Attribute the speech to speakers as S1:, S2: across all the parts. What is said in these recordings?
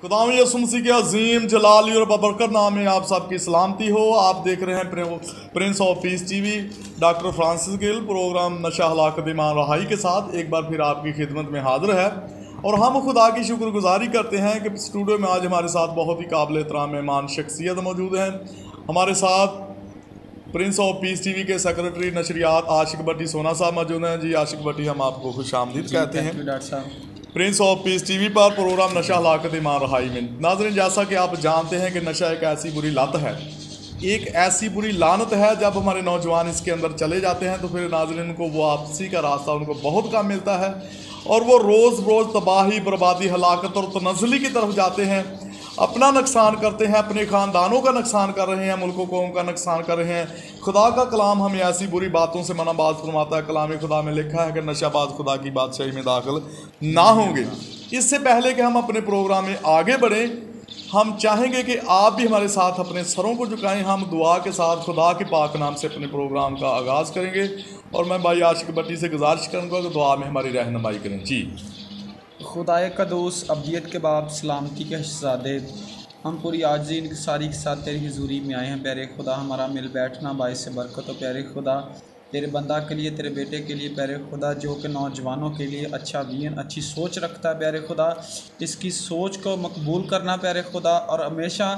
S1: खुदावंद यीशु मसीह के अजीम जलाली और बबरकत नाम में आप सबकी सलामती हो। आप देख रहे हैं Prince of Peace TV, doctor Francis Gill, program नशा हलाकत ईमान रहाई के साथ एक बार फिर आपकी खिदमत में हाजिर है। और हम खुदा की शुक्रगुजारी करते हैं कि स्टूडियो में आज हमारे साथ बहुत ही काबिल एहतराम मेहमान शख्सियत मौजूद हैं। हमारे साथ प्रिंस ऑफ पीस टीवी के सेक्रेटरी नशरियात आशिक भट्टी सोना साहब मौजूद हैं। जी आशिक भट्टी, हम आपको खुश आमदीद कहते हैं
S2: डॉक्टर साहब
S1: प्रिंस ऑफ पीस टीवी पर प्रोग्राम नशा हलाकत ईमान रहाई में। नाज़रीन, जैसा कि आप जानते हैं कि नशा एक ऐसी बुरी लत है, एक ऐसी बुरी लानत है। जब हमारे नौजवान इसके अंदर चले जाते हैं तो फिर नाज़रीन को वो वापसी का रास्ता उनको बहुत कम मिलता है और वो रोज़ रोज़ तबाही, बर्बादी, हलाकत और तनज़ली की तरफ जाते हैं। अपना नुकसान करते हैं, अपने ख़ानदानों का नुकसान कर रहे हैं, मुल्कों कौम का नुकसान कर रहे हैं। खुदा का कलाम हमें ऐसी बुरी बातों से मनाबाज फरमाता है। कलाम खुदा में लिखा है कि नशाबाज खुदा की बादशाही में दाखिल ना होंगे। इससे पहले कि हम अपने प्रोग्राम में आगे बढ़ें, हम चाहेंगे कि आप भी हमारे साथ अपने सरों को झुकाएं। हम दुआ के साथ खुदा के पाक नाम से अपने प्रोग्राम का आगाज़ करेंगे और मैं भाई आशिक भट्टी से गुजारिश करूँगा कि दुआ में हमारी रहनुमाई करें। जी
S2: खुदाए कदूस, अब्दियत के बाप, सलामती के शहज़ादे, हम पूरी आजिज़ी इनकिसारी के साथ तेरी हुजूरी में आए हैं। प्यारे खुदा, हमारा मिल बैठना बाइस बरकत हो। प्यारे खुदा, तेरे बंदा के लिए, तेरे बेटे के लिए, प्यारे खुदा जो कि नौजवानों के लिए अच्छा विजन, अच्छी सोच रखता है, प्यारे खुदा इसकी सोच को मकबूल करना प्यारे खुदा, और हमेशा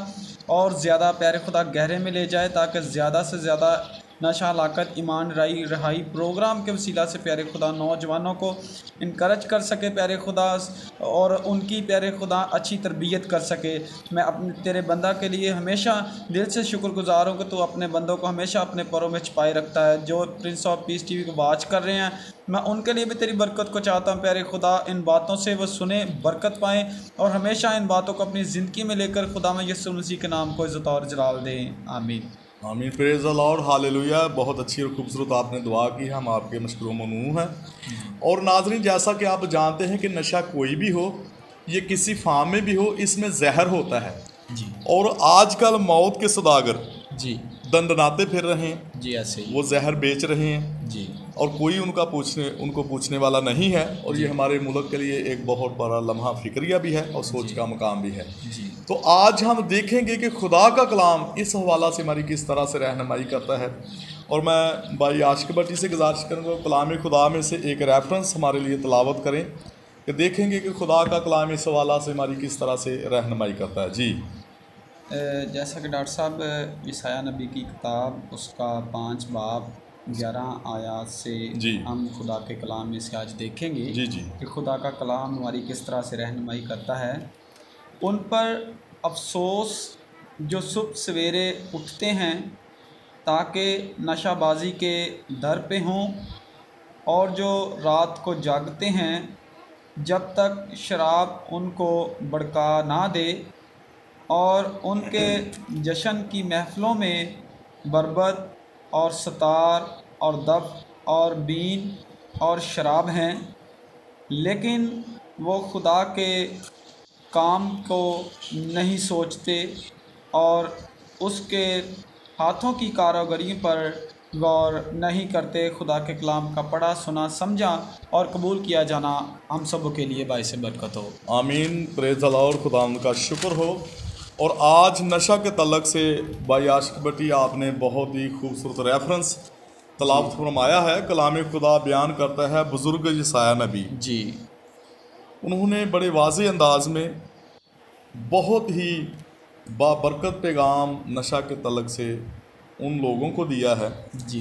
S2: और ज़्यादा प्यारे खुदा गहरे में ले जाए ताकि ज़्यादा से ज़्यादा नशा हलाकत ईमान रहाई प्रोग्राम के वसीला से प्यारे खुदा नौजवानों को इनकरेज कर सके प्यारे खुदा, और उनकी प्यारे खुदा अच्छी तरबियत कर सके। मैं अपने तेरे बंदा के लिए हमेशा दिल से शुक्रगुजार हूँ कि तू अपने बंदों को हमेशा अपने परों में छुपाए रखता है। जो प्रिंस ऑफ पीस टीवी को वाच कर रहे हैं, मैं उनके लिए भी तेरी बरकत को चाहता हूँ प्यारे खुदा। इन बातों से वो सुने, बरकत पाएँ और हमेशा इन बातों को अपनी ज़िंदगी में लेकर खुदा में यीशु मसीह के नाम को इज़्ज़त और जलाल दें। आमीन
S1: आमीन। Praise the Lord, hallelujah. बहुत अच्छी और खूबसूरत आपने दुआ की, हम आपके मशकूर ममनून हैं। और नाज़रीन, जैसा कि आप जानते हैं कि नशा कोई भी हो, ये किसी फार्म में भी हो, इसमें जहर होता है
S2: जी।
S1: और आजकल मौत के सौदागर
S2: जी
S1: दंडनाते फिर रहे हैं
S2: जी, ऐसे ही
S1: वो जहर बेच रहे हैं
S2: जी,
S1: और कोई उनको पूछने वाला नहीं है। और ये हमारे मुल्क के लिए एक बहुत बड़ा लम्हा फिक्रिया भी है और सोच का मकाम भी है
S2: जी।
S1: तो आज हम देखेंगे कि खुदा का कलाम इस हवाला से हमारी किस तरह से रहनुमाई करता है। और मैं भाई आशिक भट्टी से गुजारिश करूँगा कलाम खुदा में से एक रेफरेंस हमारे लिए तलावत करें कि देखेंगे कि खुदा का कलाम इस हवाला से हमारी किस तरह से रहनुमाई करता है। जी
S2: जैसा कि डॉक्टर साहब ईसाया नबी की किताब उसका 5 बाब 11 आयात से
S1: जी।
S2: हम खुदा के कलाम में से आज देखेंगे
S1: जी जी
S2: कि खुदा का कलाम हमारी किस तरह से रहनुमाई करता है। उन पर अफसोस जो सुबह सवेरे उठते हैं ताकि नशाबाजी के दर पे हों, और जो रात को जागते हैं जब तक शराब उनको भड़का ना दे, और उनके जश्न की महफ़िलों में बरबत और सतार और दफ और बीन और शराब हैं, लेकिन वो खुदा के काम को नहीं सोचते और उसके हाथों की कारीगरी पर गौर नहीं करते। खुदा के कलाम का पढ़ा, सुना, समझा और कबूल किया जाना हम सब के लिए बाइस बरकत हो।
S1: आमीन। प्रेज़ द लॉर्ड, खुदा का शुक्र हो। और आज नशा के तलक से भाई आशिक भट्टी आपने बहुत ही खूबसूरत रेफरेंस तलावत फरमाया है। कलाम खुदा बयान करता है बुज़ुर्ग ईसाया नबी
S2: जी,
S1: उन्होंने बड़े वाज़ेह अंदाज में बहुत ही बाबरकत पैगाम नशा के तलक से उन लोगों को दिया है।
S2: जी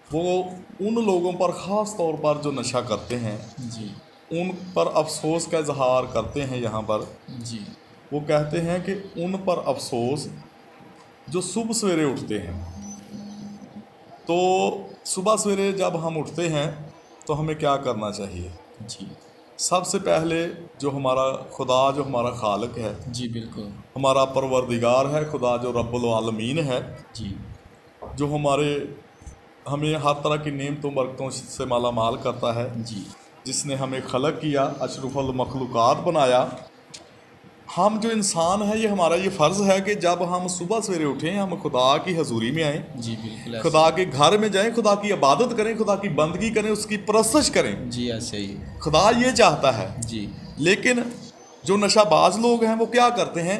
S1: वो उन लोगों पर ख़ास तौर पर जो नशा करते हैं
S2: जी,
S1: उन पर अफसोस का इजहार करते हैं। यहाँ पर
S2: जी
S1: वो कहते हैं कि उन पर अफसोस जो सुबह सवेरे उठते हैं। तो सुबह सवेरे जब हम उठते हैं तो हमें क्या करना चाहिए?
S2: जी,
S1: सबसे पहले जो हमारा खुदा, जो हमारा खालिक है,
S2: जी बिल्कुल,
S1: हमारा परवरदिगार है, खुदा जो रब्बुल आलमीन है,
S2: जी
S1: जो हमें हर तरह की नेमतों बरकतों से माला माल करता है,
S2: जी,
S1: जिसने हमें खलक किया, अशरफुल मखलूक़ात बनाया। हम जो इंसान है, ये हमारा ये फ़र्ज़ है कि जब हम सुबह सवेरे उठें, हम खुदा की हजूरी में आएँ,
S2: जी बिल्कुल,
S1: खुदा के घर में जाएं, खुदा की इबादत करें, खुदा की बंदगी करें, उसकी परस्तश करें।
S2: जी ऐसे ही,
S1: खुदा ये चाहता है।
S2: जी
S1: लेकिन जो नशाबाज लोग हैं वो क्या करते हैं,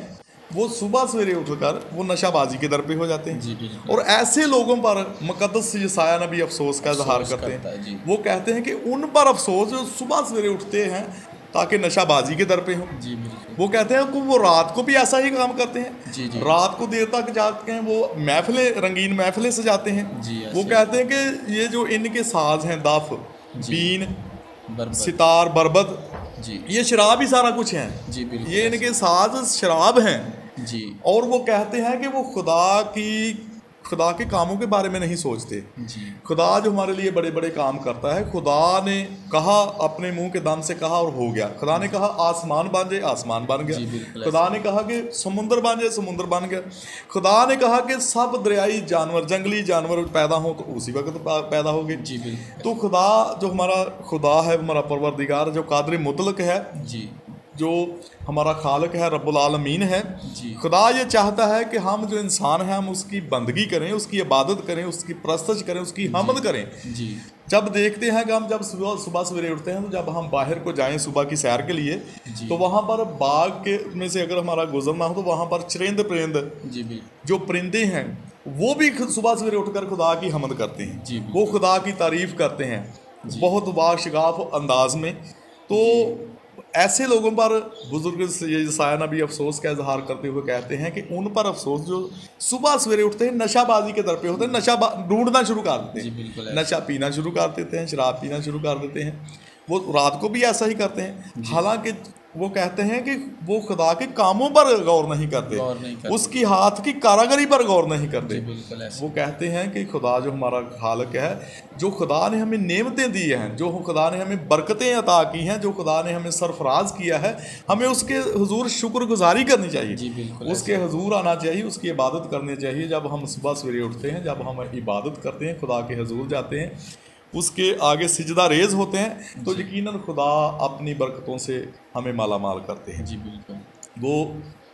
S1: वो सुबह सवेरे उठकर वो नशाबाजी के दर पे हो जाते
S2: जी
S1: हैं।
S2: बिल्कुल।
S1: और ऐसे लोगों पर मुक़द्दस यसाया नबी अफसोस का इजहार
S2: अफसोस
S1: करते
S2: करता है, जी।
S1: हैं। वो कहते हैं कि उन पर अफसोस जो सुबह सवेरे उठते हैं ताकि नशाबाजी के दर पे हो।
S2: जी बिल्कुल।
S1: वो कहते हैं कि वो रात को भी ऐसा ही काम करते हैं,
S2: जी जी
S1: रात को देर तक जागते हैं, वो महफिलें, रंगीन महफिलें सजाते हैं।
S2: जी,
S1: वो
S2: ऐसे
S1: कहते हैं कि ये जो इनके साज हैं, दफ,
S2: जी।
S1: बीन,
S2: बरबर।
S1: सितार, बरबत,
S2: जी
S1: ये शराब ही सारा कुछ है।
S2: जी बिल्कुल।
S1: ये इनके साज शराब हैं।
S2: जी
S1: और वो कहते हैं कि वो खुदा के कामों के बारे में नहीं सोचते।
S2: जी
S1: खुदा जो हमारे लिए बड़े बड़े काम करता है, खुदा ने कहा, अपने मुंह के दम से कहा और हो गया। खुदा ने कहा आसमान बन जाए, आसमान बन
S2: जी
S1: गया।
S2: बिल्कुल।
S1: खुदा ने कहा कि समुंदर बन जाए, समुंदर बन गया। खुदा ने कहा कि सब दरियाई जानवर, जंगली जानवर पैदा हो तो उसी वक्त पैदा हो गए।
S2: जी बिल्कुल।
S1: तो खुदा जो हमारा खुदा है, हमारा परवरदिगार जो कादिर मुतलक है,
S2: जी
S1: जो हमारा खालिक है, रब्बुल आलमीन है,
S2: जी
S1: खुदा ये चाहता है कि हम जो इंसान हैं हम उसकी बंदगी करें, उसकी इबादत करें, उसकी परस्तश करें, उसकी हमद करें।
S2: जी
S1: जब देखते हैं कि हम जब सुबह सवेरे उठते हैं, तो जब हम बाहर को जाएं सुबह की सैर के लिए,
S2: जी।
S1: तो वहाँ पर बाग के में से अगर हमारा गुजरना हो तो वहाँ पर चरिंद परिंद,
S2: जी बिल्कुल।
S1: जो परिंदे हैं, वो भी सुबह सवेरे उठकर खुदा की हमद करते हैं।
S2: जी बिल्कुल।
S1: वो खुदा की तारीफ़ करते हैं बहुत बाशगाफ अंदाज में। तो ऐसे लोगों पर बुजुर्ग यसाया नबी अफसोस का इजहार करते हुए कहते हैं कि उन पर अफसोस जो सुबह सवेरे उठते हैं, नशाबाजी के दर पे होते हैं, नशा ढूंढना शुरू कर देते
S2: जी
S1: हैं,
S2: बिल्कुल।
S1: नशा पीना शुरू कर देते हैं, शराब पीना शुरू कर देते हैं। वो रात को भी ऐसा ही करते हैं। हालांकि वो कहते हैं कि वो खुदा के कामों पर गौर नहीं करते,
S2: गौर नहीं करते।
S1: उसकी हाथ की कारागरी पर गौर नहीं करते।
S2: जी बिल्कुल ऐसे।
S1: वो कहते हैं कि खुदा जो हमारा खालिक है, जो खुदा ने हमें नेमतें दी हैं, जो खुदा ने हमें बरकतें अता की हैं, जो खुदा ने हमें सरफराज किया है, हमें उसके हुजूर शुक्रगुजारी करनी चाहिए।
S2: जी बिल्कुल।
S1: उसके हुजूर आना चाहिए, उसकी इबादत करनी चाहिए। जब हम सुबह सवेरे उठते हैं, जब हम इबादत करते हैं, खुदा के हुजूर जाते हैं, उसके आगे सिजदा रेज होते हैं, तो यकीनन खुदा अपनी बरकतों से हमें माला माल करते हैं।
S2: जी बिल्कुल।
S1: वो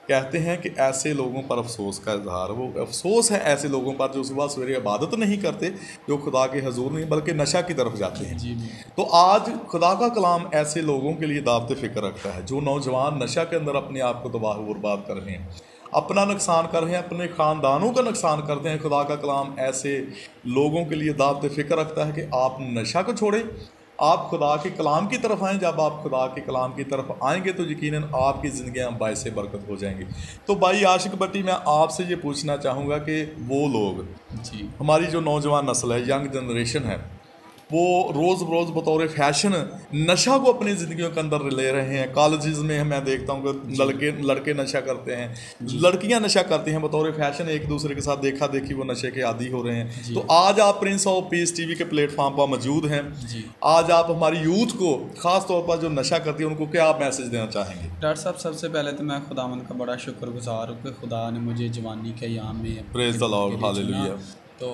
S1: कहते हैं कि ऐसे लोगों पर अफसोस का इजहार, वो अफसोस है ऐसे लोगों पर जो सुबह सवेरे इबादत नहीं करते, जो खुदा के हजूर नहीं बल्कि नशा की तरफ जाते हैं।
S2: जी बिल्कुल।
S1: तो आज खुदा का कलाम ऐसे लोगों के लिए दावत फ़िक्र रखता है जो नौजवान नशा के अंदर अपने आप को तबाह व बर्बाद कर रहे हैं, अपना नुकसान कर रहे हैं, अपने ख़ानदानों का नुकसान करते हैं। खुदा का कलाम ऐसे लोगों के लिए दावत फ़िक्र रखता है कि आप नशा को छोड़ें, आप खुदा के कलाम की तरफ आएँ। जब आप खुदा के कलाम की तरफ आएंगे तो यकीनन आपकी ज़िंदगियाँ बायसे बरकत हो जाएंगी। तो भाई आशिक भट्टी, मैं आपसे ये पूछना चाहूँगा कि वो लोग,
S2: जी
S1: हमारी जो नौजवान नस्ल है, यंग जनरेशन है, वो रोज़ बरोज़ बतौर फैशन नशा को अपनी ज़िंदगियों के अंदर ले रहे हैं। कॉलेजेस में मैं देखता हूँ कि लड़के नशा करते हैं, लड़कियां नशा करती हैं बतौर फैशन, एक दूसरे के साथ देखा देखी वो नशे के आदी हो रहे हैं। तो आज आप प्रिंस ऑफ पीस टीवी के प्लेटफॉर्म पर मौजूद हैं।
S2: जी।
S1: आज आप हमारी यूथ को, ख़ास तौर पर जो नशा करती है, उनको क्या आप मैसेज देना चाहेंगे?
S2: डॉक्टर साहब, सबसे पहले तो मैं खुदावंद का बड़ा शुक्रगुजार हूँ कि खुदा ने मुझे जवानी के अयाम में
S1: प्रेज़ द लॉर्ड, हालेलुया।
S2: तो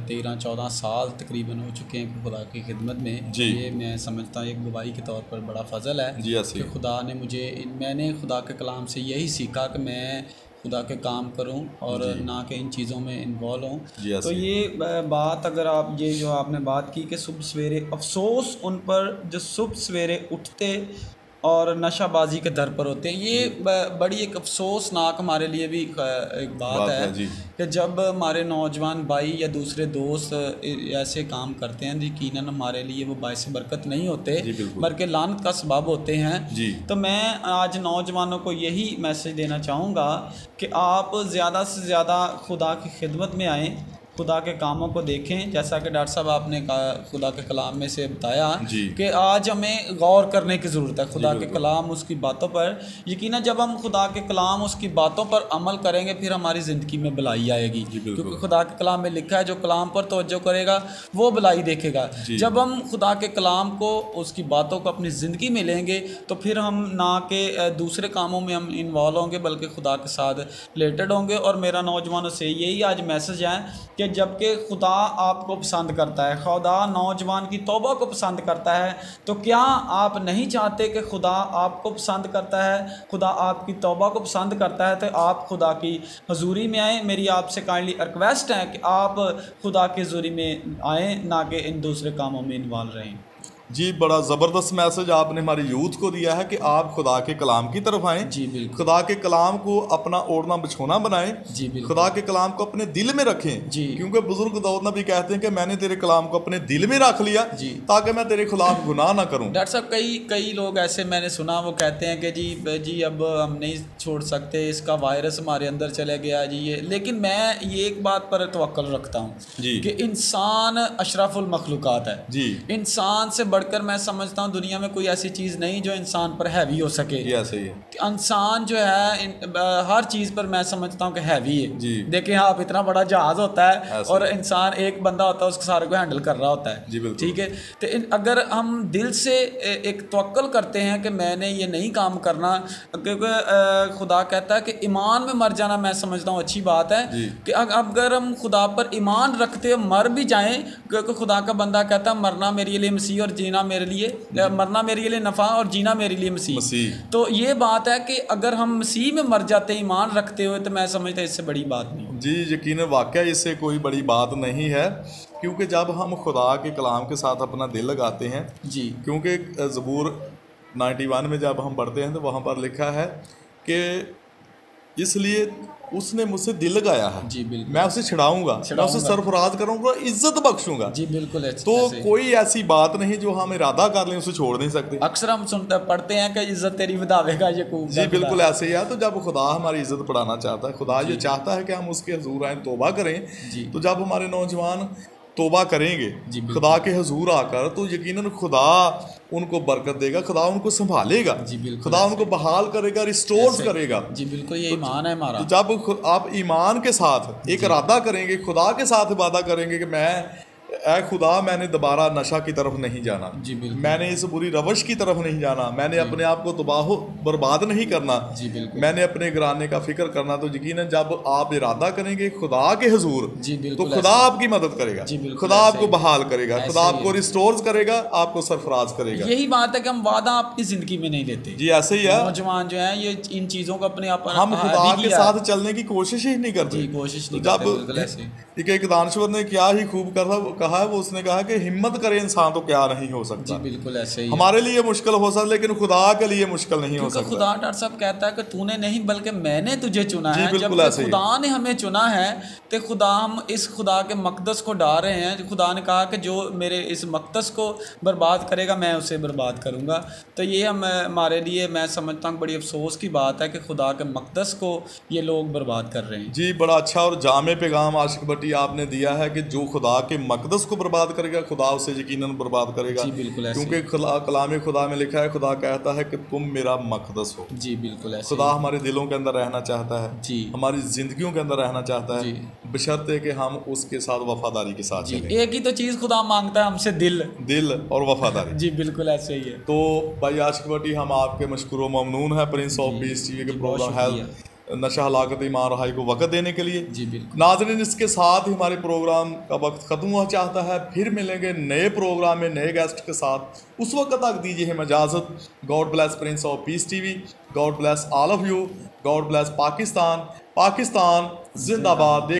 S2: 13-14 साल तकरीबन हो चुके हैं खुदा की खिदमत में।
S1: जी।
S2: ये मैं समझता हूँ एक गवाही के तौर पर बड़ा फजल है
S1: जी ऐसे
S2: कि खुदा ने मैंने खुदा के कलाम से यही सीखा कि मैं खुदा के काम करूं और ना कि इन चीज़ों में इन्वॉल्व हूं। तो ये बात, अगर आप ये जो आपने बात की कि सुबह सवेरे अफसोस उन पर जो सुबह सवेरे उठते और नशाबाजी के दर पर होते हैं, ये बड़ी एक अफसोसनाक हमारे लिए भी एक बात है कि जब हमारे नौजवान भाई या दूसरे दोस्त ऐसे काम करते हैं, यकीनन हमारे लिए वो बायस बरकत नहीं होते बल्कि लानत का सबब होते हैं। तो मैं आज नौजवानों को यही मैसेज देना चाहूँगा कि आप ज़्यादा से ज़्यादा खुदा की खिदमत में आएँ, खुदा के कामों को देखें। जैसा कि डॉक्टर साहब आपने खुदा के कलाम में से बताया कि आज हमें गौर करने की ज़रूरत है खुदा के कलाम, उसकी बातों पर। यकीनन जब हम खुदा के कलाम, उसकी बातों पर अमल करेंगे, फिर हमारी ज़िंदगी में भलाई आएगी, क्योंकि खुदा के कलाम में लिखा है जो कलाम पर तवज्जो करेगा वो भलाई देखेगा। जब हम खुदा के कलाम को, उसकी बातों को अपनी ज़िंदगी में लेंगे तो फिर हम ना कि दूसरे कामों में हम इन्वॉल्व होंगे बल्कि खुदा के साथ रिलेटेड होंगे। और मेरा नौजवानों से यही आज मैसेज है कि जबकि खुदा आपको पसंद करता है, खुदा नौजवान की तौबा को पसंद करता है, तो क्या आप नहीं चाहते कि खुदा आपको पसंद करता है, खुदा आपकी तौबा को पसंद करता है, तो आप खुदा की हजूरी में आएँ। मेरी आपसे काइंडली रिक्वेस्ट है कि आप खुदा की हजूरी में आएँ, ना कि इन दूसरे कामों में इन्वॉल्व रहें।
S1: जी, बड़ा ज़बरदस्त मैसेज आपने हमारी यूथ को दिया है कि आप खुदा के कलाम की तरफ आएँ,
S2: जी बिल्कुल,
S1: खुदा के कलाम को अपना ओढ़ना बिछोना बनाएं,
S2: जी बिल्कुल,
S1: खुदा के कलाम को अपने दिल में रखें,
S2: जी,
S1: क्योंकि बुजुर्ग दाऊद नबी कहते हैं कि मैंने तेरे कलाम को अपने दिल में रख लिया
S2: जी।
S1: ताकि मैं तेरे खिलाफ गुनाह ना करूं।
S2: डॉक्टर साहब कई लोग ऐसे मैंने सुना, वो कहते हैं कि जी अब हम नहीं छोड़ सकते, इसका वायरस हमारे अंदर चले गया जी ये। लेकिन मैं ये एक बात पर तवक्कुल रखता हूँ
S1: जी
S2: कि इंसान अशरफुल मखलूकात है
S1: जी,
S2: इंसान से बढ़कर मैं समझता हूँ दुनिया में कोई ऐसी चीज़ नहीं जो इंसान पर हैवी हो सके।
S1: ये ऐसे ही है
S2: इंसान जो है हर चीज़ पर मैं समझता हूँ कि हैवी है।
S1: जी।
S2: देखिए आप, इतना बड़ा जहाज़ होता है
S1: ऐसे
S2: और इंसान एक बंदा होता है, उसके सारे को हैंडल कर रहा होता है।
S1: जी बिल्कुल,
S2: ठीक है, तो अगर हम दिल से एक तवक्कुल करते हैं कि मैंने ये नहीं काम करना, क्योंकि खुदा कहता है कि ईमान में मर जाना मैं समझता हूँ अच्छी बात है
S1: जी।
S2: कि अगर हम खुदा पर ईमान रखते हुए मर भी जाएं, क्योंकि खुदा का बंदा कहता है मरना मेरे लिए मसीह और जीना मेरे लिए, मरना मेरे लिए नफ़ा और जीना मेरे लिए मसीह। तो ये बात है कि अगर हम मसीह में मर जाते हैं ईमान रखते हुए, तो मैं समझता इससे बड़ी बात नहीं।
S1: जी यकीनन वाकया इससे कोई बड़ी बात नहीं है, क्योंकि जब हम खुदा के कलाम के साथ अपना दिल लगाते हैं
S2: जी,
S1: क्योंकि ज़बूर 91 में जब हम पढ़ते हैं तो वहाँ पर लिखा है कि इसलिए उसने मुझसे दिल लगाया है,
S2: जी बिल्कुल,
S1: मैं उसे छिड़ाऊंगा, मैं उसे सरफराज करूंगा, इज्जत बख्शूंगा।
S2: जी बिल्कुल।
S1: तो कोई ऐसी बात नहीं जो हम इरादा कर लें उसे छोड़ नहीं सकते।
S2: अक्सर हम सुनते पढ़ते हैं कि इज्जत तेरी बदावेगा यकूब।
S1: जी बिल्कुल ऐसे ही है। तो जब खुदा हमारी इज्जत बढ़ाना चाहता है, खुदा ये चाहता है कि हम उसके हुजूर आए, तौबा करें, तो जब हमारे नौजवान तौबा करेंगे खुदा के हुजूर आकर, तो यकीनन खुदा उनको बरकत देगा, खुदा उनको संभालेगा, खुदा उनको बहाल करेगा, रिस्टोर करेगा।
S2: जी बिल्कुल, ये ईमान है हमारा।
S1: तो जब आप ईमान के साथ एक इरादा करेंगे, खुदा के साथ वादा करेंगे कि मैं ऐ खुदा मैंने दोबारा नशा की तरफ नहीं जाना,
S2: जी बिल्कुल,
S1: मैंने इस बुरी रवश की तरफ नहीं जाना, मैंने अपने आप को तबाह बर्बाद नहीं करना,
S2: जी बिल्कुल,
S1: मैंने अपने घराने का फिक्र करना। तो यकीनन जब आप इरादा करेंगे खुदा के हुजूर, तो खुदा आपकी मदद करेगा, खुदा आपको बहाल करेगा, खुदा आपको रिस्टोर करेगा, आपको सरफराज करेगा।
S2: यही बात है कि हम वादा आपकी जिंदगी में नहीं देते।
S1: जी ऐसे ही है,
S2: नौजवान जो है ये इन चीजों को अपने आप
S1: हम खुदा के साथ चलने की कोशिश ही नहीं करते।
S2: कोशिश नहीं
S1: जब एक दानश्वर ने क्या ही खूब कहा है, वो उसने कहा कि हिम्मत करे इंसान तो क्या नहीं हो सकता।
S2: जी बिल्कुल ऐसे ही।
S1: हमारे लिए मुश्किल हो सकता लेकिन खुदा के लिए मुश्किल नहीं हो सकता।
S2: खुदा डॉक्टर साहब कहता है कि तूने नहीं बल्कि मैंने तुझे चुना है। जब खुदा ने हमें चुना है तो खुदा, हम इस खुदा के मकदस को डा रहे हैं। खुदा ने कहा कि जो मेरे इस मकदस को बर्बाद करेगा मैं उसे बर्बाद करूँगा। तो ये हमारे लिए मैं समझता हूँ बड़ी अफसोस की बात है कि खुदा के मकदस को ये लोग बर्बाद कर रहे हैं।
S1: जी बड़ा अच्छा और जामे पैगाम आशिक भट्टी आपने दिया है कि जो खुदा के मकदस को बर्बाद करेगा खुदा उसे यकीनन बर्बाद करेगा।
S2: जी बिल्कुल,
S1: क्योंकि कलाम खुदा में लिखा है, खुदा कहता है कि तुम मेरा मकदस हो।
S2: जी बिल्कुल ऐसे।
S1: खुदा हमारे दिलों के अंदर रहना चाहता है,
S2: जी
S1: हमारी जिंदगियों के अंदर रहना चाहता है, बशर्ते कि हम उसके साथ वफादारी के साथ चलें।
S2: एक ही तो चीज़ खुदा मांगता है हमसे, दिल
S1: और वफादारी।
S2: जी बिल्कुल ऐसे ही है।
S1: तो भाई आशिक भट्टी हम आपके मशकूर व ममनून है प्रिंस ऑफ पीस टीवी के प्रोग्राम हेल्थ नशा हलाकत ईमान रहाई को वक्त देने के लिए।
S2: जी बिल्कुल
S1: नाज़रीन, इसके साथ ही हमारे प्रोग्राम का वक्त ख़त्म हुआ चाहता है। फिर मिलेंगे नए प्रोग्राम में नए गेस्ट के साथ। उस वक्त तक दीजिए हमें इजाज़त। God bless Prince of Peace TV, God bless all of you, God bless Pakistan, Pakistan जिंदाबाद।